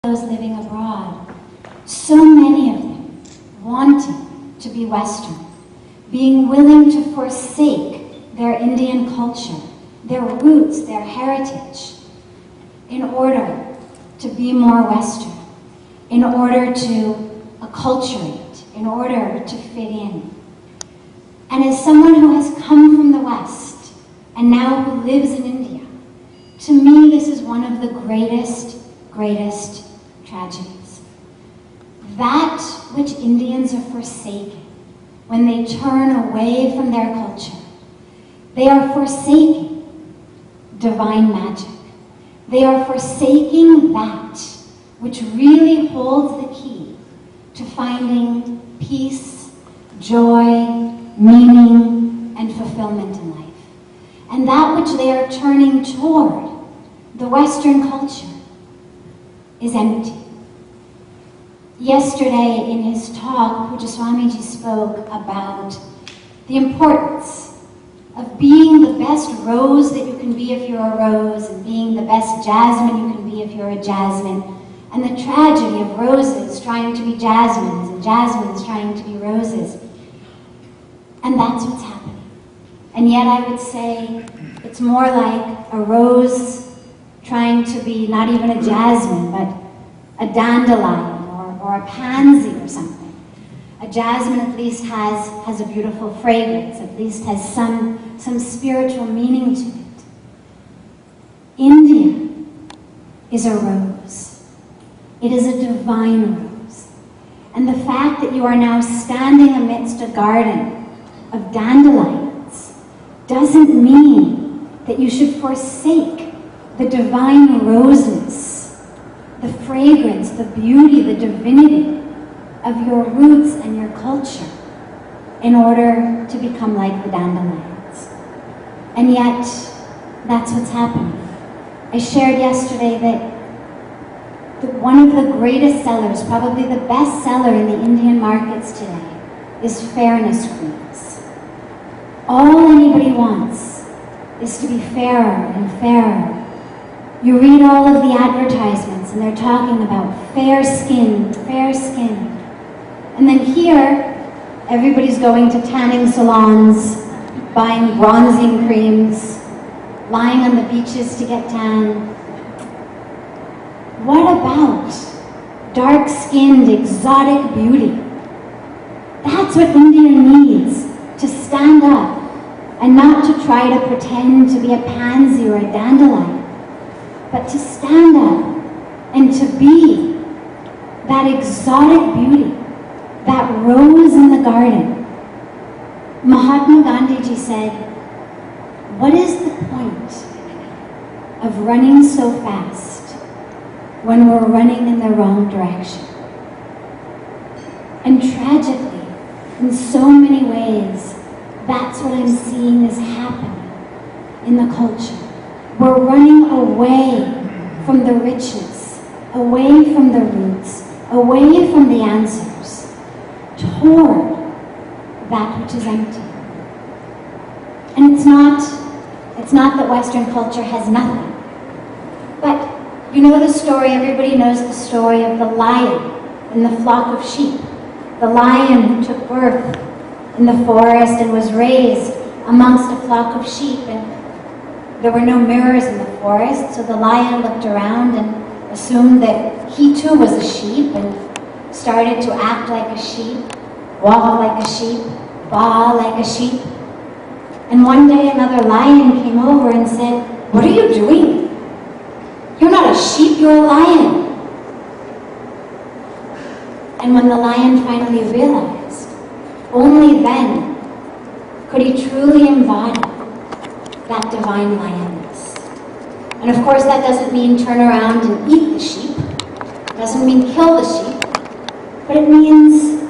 those living abroad, so many of them wanting to be Western, being willing to forsake their Indian culture, their roots, their heritage, in order to be more Western, in order to acculturate, in order to fit in. And as someone who has come from the West and now who lives in India, to me this is one of the greatest tragedies. That which Indians are forsaking when they turn away from their culture, they are forsaking divine magic. They are forsaking that which really holds the key to finding peace, joy, meaning, and fulfillment in life. And that which they are turning toward, the Western culture, is empty. Yesterday in his talk, Pujya Swamiji spoke about the importance of being the best rose that you can be if you're a rose, and being the best jasmine you can be if you're a jasmine, and the tragedy of roses trying to be jasmines and jasmines trying to be roses. And that's what's happening. And yet I would say it's more like a rose trying to be not even a jasmine, but a dandelion or a pansy or something. A jasmine at least has a beautiful fragrance, at least has some spiritual meaning to it. India is a rose. It is a divine rose. And the fact that you are now standing amidst a garden of dandelions doesn't mean that you should forsake the divine roseness, the fragrance, the beauty, the divinity of your roots and your culture in order to become like the dandelions. And yet, that's what's happening. I shared yesterday that one of the greatest sellers, probably the best seller in the Indian markets today, is fairness creams. All anybody wants is to be fairer and fairer. You read all of the advertisements and they're talking about fair skin, fair skin. And then here, everybody's going to tanning salons, buying bronzing creams, lying on the beaches to get tan. What about dark-skinned, exotic beauty? That's what India needs, to stand up and not to try to pretend to be a pansy or a dandelion, but to stand up and to be that exotic beauty, that rose in the garden. Mahatma Gandhi said, what is the point of running so fast when we're running in the wrong direction? And tragically, in so many ways, that's what I'm seeing is happening in the culture. We're running away from the richness, away from the roots, away from the answers, toward that which is empty. And it's not that Western culture has nothing. But you know the story, everybody knows the story of the lion and the flock of sheep. The lion who took birth in the forest and was raised amongst a flock of sheep, and there were no mirrors in the forest, so the lion looked around and assumed that he too was a sheep and started to act like a sheep, walk like a sheep, baa like a sheep. And one day another lion came over and said, what are you doing? You're not a sheep, you're a lion. And when the lion finally realized, only then could he truly embody that divine lioness. And of course that doesn't mean turn around and eat the sheep. It doesn't mean kill the sheep. But it means